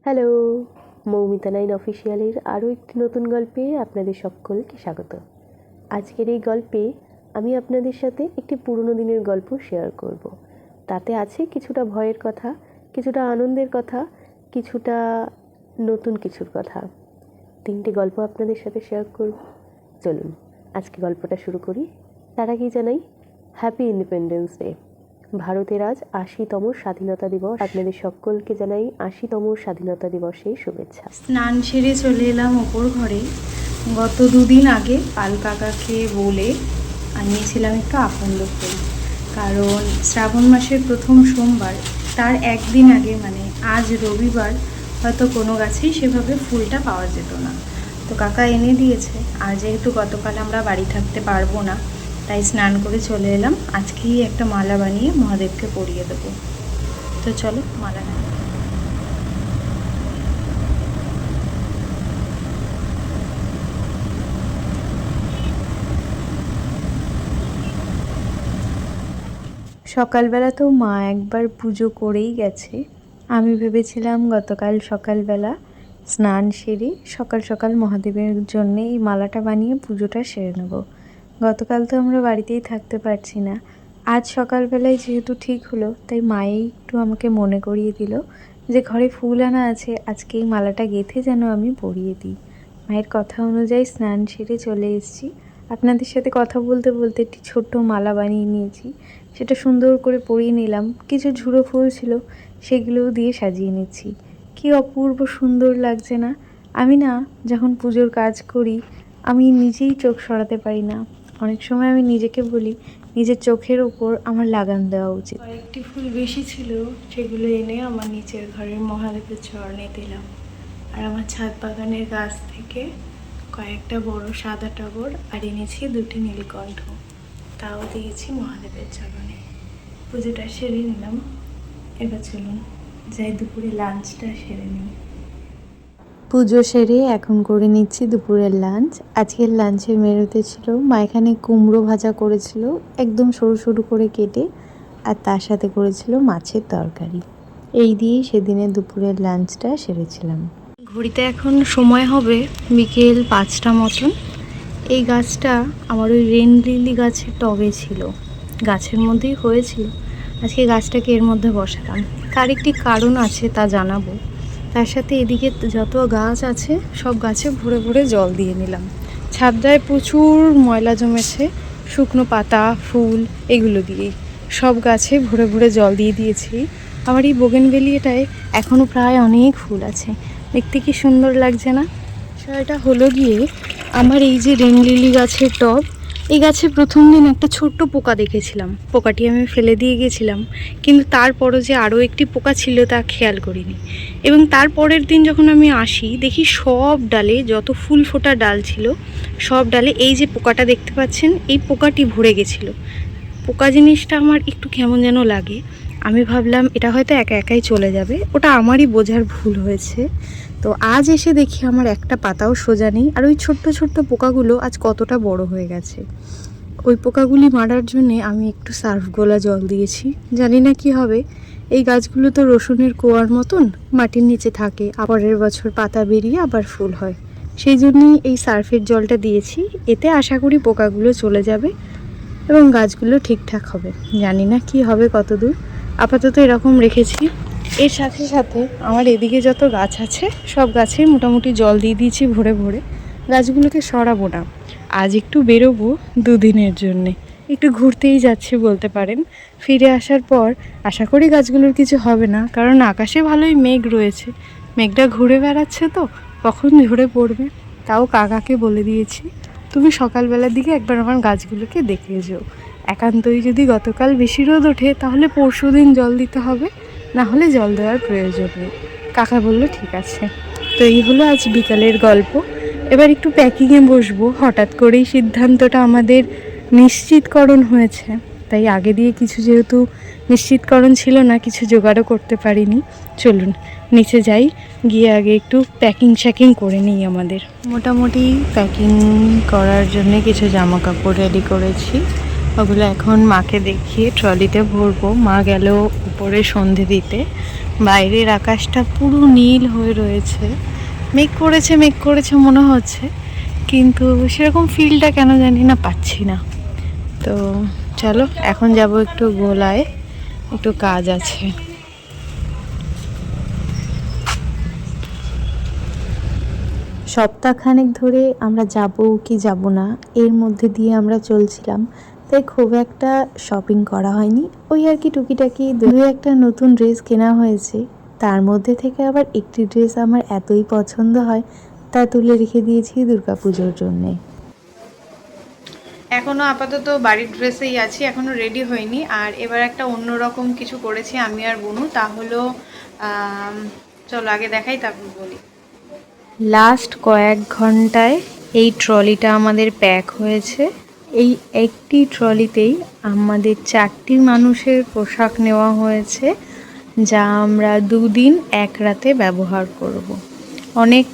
Hello, Moumita nine অফিসিয়ালের আরও একটি নতুন গল্পে আপনাদের সকলকে স্বাগত। আজকের এই গল্পে আমি আপনাদের সাথে একটি পুরনো দিনের গল্প শেয়ার করব। তাতে আছে কিছুটা ভয়ের কথা, কিছুটা আনন্দের কথা, কিছুটা নতুন কিছুর কথা। তিনটে গল্প আপনাদের সাথে শেয়ার করব। চলুন আজকে গল্পটা শুরু করি। তার আগেই জানাই হ্যাপি ইন্ডিপেন্ডেন্স ডে। ভারতের আজ ৮০তম স্বাধীনতা দিবস। আপনাদের সকলকে জানাই ৮০তম স্বাধীনতা দিবসের শুভেচ্ছা। স্নান সেরে চলে এলাম ওপর ঘরে। গত দুদিন আগে পাল কাকাকে বলে আনিয়েছিলাম একটু আকন্দ ফুল, কারণ শ্রাবণ মাসের প্রথম সোমবার তার একদিন আগে মানে আজ রবিবার হয়তো কোনো গাছেই সেভাবে ফুলটা পাওয়া যেত না। তো কাকা এনে দিয়েছে। আর যেহেতু গতকাল আমরা বাড়ি থাকতে পারবো না, তাই স্নান করে চলে এলাম। আজকেই একটা মালা বানিয়ে মহাদেবকে পরিয়ে দেবো। তো চলো মালা নেই। সকালবেলা তো মা একবার পুজো করেই গেছে। আমি ভেবেছিলাম গতকাল সকালবেলা স্নান সেরে সকাল সকাল মহাদেবের জন্য এই মালাটা বানিয়ে পুজোটা সেরে নেব। গতকাল তো আমরা বাড়িতেই থাকতে পারছি না। আজ সকালবেলায় যেহেতু ঠিক হলো, তাই মাই একটু আমাকে মনে করিয়ে দিল যে ঘরে ফুল আনা আছে, আজকে এই মালাটা গেঁথে যেন আমি পরিয়ে দিই। মায়ের কথা অনুযায়ী স্নান সেরে চলে এসেছি। আপনাদের সাথে কথা বলতে বলতে একটি ছোট্ট মালা বানিয়ে নিয়েছি। সেটা সুন্দর করে পরিয়ে নিলাম। কিছু ঝুড়ো ফুল ছিল, সেগুলোও দিয়ে সাজিয়ে নিচ্ছি। কি অপূর্ব সুন্দর লাগছে না? আমি না যখন পুজোর কাজ করি, আমি নিজেই চোখ সরাতে পারি না। অনেক সময় আমি নিজেকে বলি নিজের চোখের ওপর আমার লাগাম দেওয়া উচিত। কয়েকটি ফুল বেশি ছিল, সেগুলো এনে আমার নিচের ঘরের মহাদেবের চরণে দিলাম। আর আমার ছাদ বাগানের গাছ থেকে কয়েকটা বড় সাদা টগর আর এনেছি দুটি নীলকণ্ঠ, তাও দিয়েছি মহাদেবের চরণে। পুজোটা সেরে নিলাম। এবার চলুন যাই দুপুরে লাঞ্চটা সেরে নিই। পুজো সেরে এখন করে নিচ্ছি দুপুরের লাঞ্চ। আজকের লাঞ্চের মেনুতে ছিল মা এখানে কুমড়ো ভাজা করেছিল একদম সরু সরু করে কেটে, আর তার সাথে করেছিল মাছের তরকারি। এই দিয়েই সেদিনের দুপুরের লাঞ্চটা সেরেছিলাম। ঘড়িতে এখন সময় হবে বিকেল 5টা মতন। এই গাছটা আমার ওই রেন লিলি গাছের টবে ছিল, গাছের মধ্যেই হয়েছিল। আজকে গাছটাকে এর মধ্যে বসালাম। তার একটি কারণ আছে, তা জানাবো। তার সাথে এদিকে যত গাছ আছে সব গাছে ভরে ভরে জল দিয়ে নিলাম। ছাদটায় প্রচুর ময়লা জমেছে, শুকনো পাতা ফুল এগুলো দিয়েই সব গাছে ভরে ভরে জল দিয়ে দিয়েছি। আমার এই বোগেনভেলিয়াটায় এখনও প্রায় অনেক ফুল আছে, দেখতে কি সুন্দর লাগছে না? বিষয়টা হলো গিয়ে, আমার এই যে রেন লিলি গাছের টব, এই গাছে প্রথম দিন একটা ছোট্ট পোকা দেখেছিলাম। পোকাটি আমি ফেলে দিয়ে গেছিলাম, কিন্তু তারপরও যে আরও একটি পোকা ছিল তা খেয়াল করিনি। এবং তারপরের দিন যখন আমি আসি, দেখি সব ডালে যত ফুল ফোটা ডাল ছিল সব ডালে এই যে পোকাটা দেখতে পাচ্ছেন, এই পোকাটি ভরে গেছিলো। পোকা জিনিসটা আমার একটু কেমন যেন লাগে। আমি ভাবলাম এটা হয়তো একা একাই চলে যাবে, ওটা আমারই বোঝার ভুল হয়েছে। তো আজ এসে দেখি আমার একটা পাতাও সোজা নেই, আর ওই ছোট্ট ছোট্ট পোকাগুলো আজ কতটা বড় হয়ে গেছে। ওই পোকাগুলি মারার জন্যে আমি একটু সার্ফ গোলা জল দিয়েছি। জানি না কি হবে। এই গাছগুলো তো রসুনের কোয়ার মতন মাটির নিচে থাকে, পরের বছর পাতা বেরিয়ে আবার ফুল হয়। সেই জন্যই এই সার্ফের জলটা দিয়েছি। এতে আশা করি পোকাগুলো চলে যাবে এবং গাছগুলো ঠিকঠাক হবে। জানি না কি হবে কতদূর, আপাতত এরকম রেখেছি। এর সাথে সাথে আমার এদিকে যত গাছ আছে সব গাছেই মোটামুটি জল দিয়ে দিয়েছি ভরে ভরে। গাছগুলোকে সরাবো না, আজ একটু বেরোবো দুদিনের জন্যে, একটু ঘুরতেই যাচ্ছি বলতে পারেন। ফিরে আসার পর আশা করি গাছগুলোর কিছু হবে না, কারণ আকাশে ভালোই মেঘ রয়েছে। মেঘটা ঘুরে বেড়াচ্ছে, তো কখন ঝরে পড়বে। তাও কাকাকে বলে দিয়েছি, তুমি সকালবেলার দিকে একবার আমার গাছগুলোকে দেখে যেও। একান্তই যদি গতকাল বেশি রোদ ওঠে তাহলে পরশু দিন জল দিতে হবে, না হলে জল দেওয়ার প্রয়োজন নেই। কাকা বললো ঠিক আছে। তো এই হলো আজ বিকালের গল্প। এবার একটু প্যাকিংয়ে বসবো। হঠাৎ করেই সিদ্ধান্তটা আমাদের নিশ্চিতকরণ হয়েছে, তাই আগে দিয়ে কিছু যেহেতু নিশ্চিতকরণ ছিল না, কিছু জোগাড়ও করতে পারিনি। চলুন নিচে যাই, গিয়ে আগে একটু প্যাকিং শ্যাকিং করে নিই। আমাদের মোটামুটি প্যাকিং করার জন্য কিছু জামা কাপড় রেডি করেছি, ওগুলো এখন মাকে দেখিয়ে ট্রলিতে ভরবো। মা গেল উপরে সন্ধে দিতে, বাইরের আকাশটা পুরো নীল হয়ে রয়েছে, মেঘ করেছে মনে হচ্ছে, কিন্তু সেরকম ফিলটা কেন জানি না পাচ্ছি না। তো চলো এখন যাব একটু গোলায়, একটু কাজ আছে। সপ্তাহখানেক ধরে আমরা যাব কি যাব না এর মধ্যে দিয়ে আমরা চলছিলাম, তাই খুব একটা শপিং করা হয়নি। ওই আর কি টুকিটাকি দু একটা নতুন ড্রেস কেনা হয়েছে, তার মধ্যে থেকে আবার একটি ড্রেস আমার এতই পছন্দ হয় তা তুলে রেখে দিয়েছি দুর্গাপুজোর জন্যে। এখনও আপাতত বাড়ির ড্রেসেই আছি, এখনও রেডি হয়নি। আর এবার একটা অন্যরকম কিছু করেছি আমি আর বোনু, তা হলো চলো আগে দেখাই তারপর বলি। লাস্ট কয়েক ঘন্টায় এই ট্রলিটা আমাদের প্যাক হয়েছে। এই একটি ট্রলিতেই আমাদের 4টি মানুষের পোশাক নেওয়া হয়েছে, যা আমরা 2 দিন 1 রাতে ব্যবহার করব। অনেক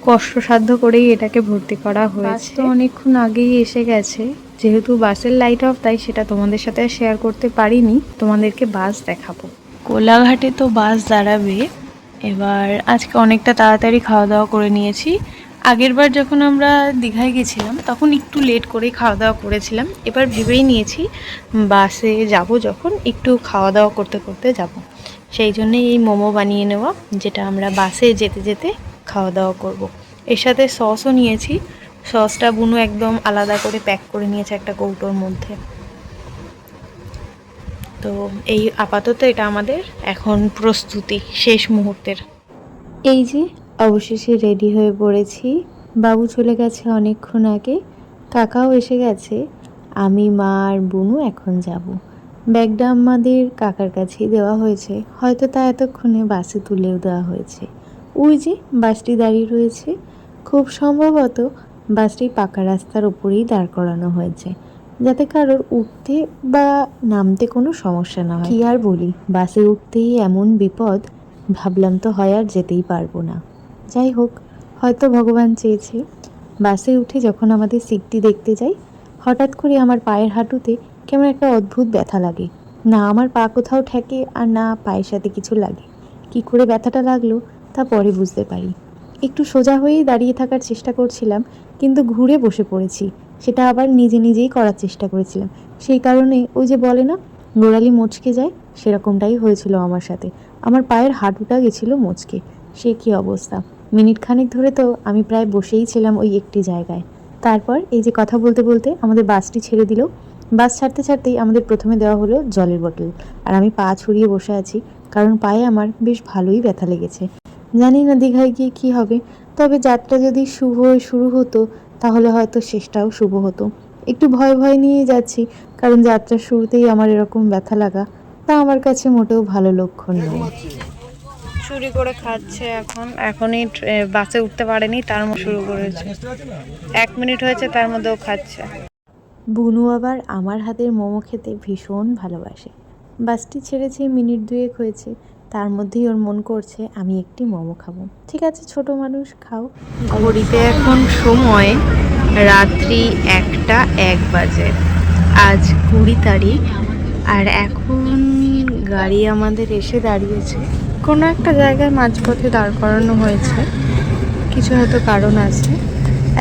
কষ্টসাধ্য করেই এটাকে ভর্তি করা হয়েছে। তো অনেকক্ষণ আগেই এসে গেছে, যেহেতু বাসের লাইট অফ তাই সেটা তোমাদের সাথে শেয়ার করতে পারিনি। তোমাদেরকে বাস দেখাবো। কোলাঘাটে তো বাস দাঁড়াবে। এবার আজকে অনেকটা তাড়াতাড়ি খাওয়া দাওয়া করে নিয়েছি। আগের বার যখন আমরা দীঘায় গেছিলাম তখন একটু লেট করে খাওয়া দাওয়া করেছিলাম। এবার ভেবেই নিয়েছি বাসে যাব যখন একটু খাওয়া দাওয়া করতে করতে যাব, সেই জন্যে এই মোমো বানিয়ে নেওয়া, যেটা আমরা বাসে যেতে যেতে খাওয়া দাওয়া করব। এর সাথে সসও নিয়েছি। সসটা বুনু একদম আলাদা করে প্যাক করে নিয়েছে একটা কৌটোর মধ্যে। তো এই আপাতত এটা আমাদের এখন প্রস্তুতি শেষ মুহূর্তের। এই যে অবশেষে রেডি হয়ে পড়েছি। বাবু চলে গেছে অনেকক্ষণ আগে, কাকাও এসে গেছে। আমি, মা আর বুনু এখন যাব। ব্যাগটা আমাদের কাকার কাছেই দেওয়া হয়েছে, হয়তো তা এতক্ষণে বাসে তুলেও দেওয়া হয়েছে। ওই যে বাসটি দাঁড়িয়ে রয়েছে, খুব সম্ভবত বাসটি পাকা রাস্তার উপরেই দাঁড় করানো হয়েছে, যাতে কারোর উঠতে বা নামতে কোনো সমস্যা না হয়। কি আর বলি, বাসে উঠতেই এমন বিপদ, ভাবলাম তো হয় আর যেতেই পারবো না। যাই হোক, হয়তো ভগবান চেয়েছে। বাসে উঠে যখন আমাদের সিটটি দেখতে যাই, হঠাৎ করে আমার পায়ের হাঁটুতে কেমন একটা অদ্ভুত ব্যথা লাগে। না আমার পা কোথাও ঠেকে আর না পায়ের সাথে কিছু লাগে। কি করে ব্যথাটা লাগলো তা পরে বুঝতে পারি। একটু সোজা হয়েই দাঁড়িয়ে থাকার চেষ্টা করছিলাম, কিন্তু ঘুরে বসে পড়েছি। সেটা আবার নিজেই করার চেষ্টা করেছিলাম, সেই কারণে ওই যে বলে না গোড়ালি মচকে যায়, সেরকমটাই হয়েছিল আমার সাথে। আমার পায়ের হাঁটুটা গেছিলো মচকে। সে কি অবস্থা! মিনিট খানেক ধরে তো আমি প্রায় বসেই ছিলাম ওই একটি জায়গায়। তারপর এই যে কথা বলতে বলতে আমাদের বাসটি ছেড়ে দিল। বাস ছাড়তেই আমাদের প্রথমে দেওয়া হলো জলের বোতল, আর আমি পা ছড়িয়ে বসে আছি, কারণ পায়ে আমার বেশ ভালোই ব্যথা লেগেছে। জানি না দীঘায় গিয়ে কী হবে, তবে যাত্রা যদি শুরু হতো তাহলে হয়তো শেষটাও শুভ হতো। একটু ভয় নিয়ে যাচ্ছি, কারণ যাত্রার শুরুতেই আমার এরকম ব্যথা লাগা, তা আমার কাছে মোটেও ভালো লক্ষণ নয়। চুরি করে খাচ্ছে এখনই বাসে উঠতে পারেনি, তার মধ্যে শুরু করেছে। 1 মিনিট হয়েছে তার মধ্যেও খাচ্ছে। বুনু আবার আমার হাতের মোমো খেতে ভীষণ ভালোবাসে। বাসটি ছেড়েছে মিনিট 2 হয়েছে, তার মধ্যেই ওর মন করছে আমি একটি মোমো খাবো। ঠিক আছে, ছোট মানুষ, খাও। ঘড়িতে এখন সময় রাত্রি 1টা 1 বাজে। আজ 20 তারিখ, আর এখন গাড়ি আমাদের এসে দাঁড়িয়েছে কোনো একটা জায়গায়, মাঝপথে দাঁড় করানো হয়েছে। কিছু হয়তো কারণ আছে।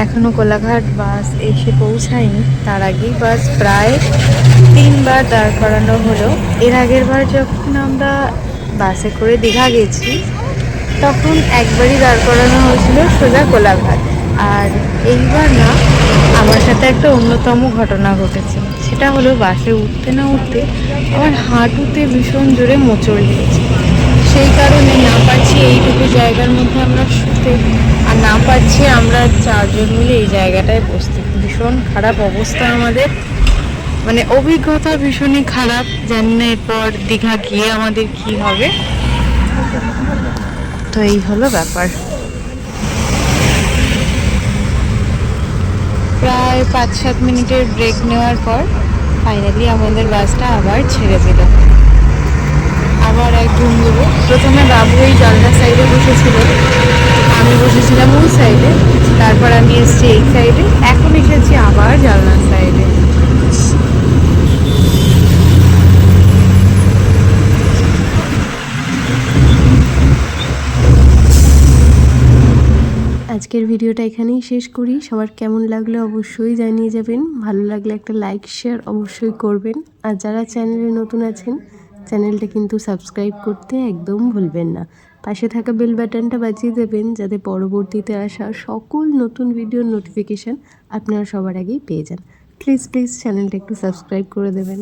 এখনও কোলাঘাট বাস এসে পৌঁছায়নি, তার আগেই বাস প্রায় 3 বার দাঁড় করানো হলো। এর আগের বার যখন আমরা বাসে করে দীঘা গেছি তখন একবারই দাঁড় করানো হয়েছিল সোজা কোলাঘাট। আর এইবার না, আমার সাথে একটা অন্যতম ঘটনা ঘটেছে। সেটা হলো বাসে উঠতে না উঠতে আমার হাঁটুতে ভীষণ জোরে মোচড় লেগেছে। সেই কারণে না পারছি এইটুকু জায়গার মধ্যে আমরা শুতে, আর না পারছি আমরা 4 জন মিলে এই জায়গাটায় বসতে। ভীষণ খারাপ অবস্থা আমাদের, মানে অভিজ্ঞতা ভীষণই খারাপ। জানি না এরপর দীঘা গিয়ে আমাদের কি হবে। তো এই হলো ব্যাপার। প্রায় 5-7 মিনিটের ব্রেক নেওয়ার পর ফাইনালি আমাদের বাসটা আবার ছেড়ে দিল। আবার এক ঘুম দেবো। প্রথমে বাবু এই জানলার সাইডে বসেছিল, আমি বসেছিলাম ওই সাইডে, তারপর আমি এসেছি এই সাইডে, এখন এসেছি আবার জানলার সাইডে। আজকের ভিডিওটা এখানেই শেষ করি। সবার কেমন লাগলো অবশ্যই জানিয়ে যাবেন। ভালো লাগলে একটা লাইক শেয়ার অবশ্যই করবেন। আর যারা চ্যানেলে নতুন আছেন চ্যানেলটা কিন্তু সাবস্ক্রাইব করতে একদম ভুলবেন না। পাশে থাকা বেল বাটনটা বাজিয়ে দেবেন যাতে পরবর্তীতে আসা সকল নতুন ভিডিওর নোটিফিকেশান আপনারা সবার আগেই পেয়ে যান। প্লিজ চ্যানেলটা একটু সাবস্ক্রাইব করে দেবেন।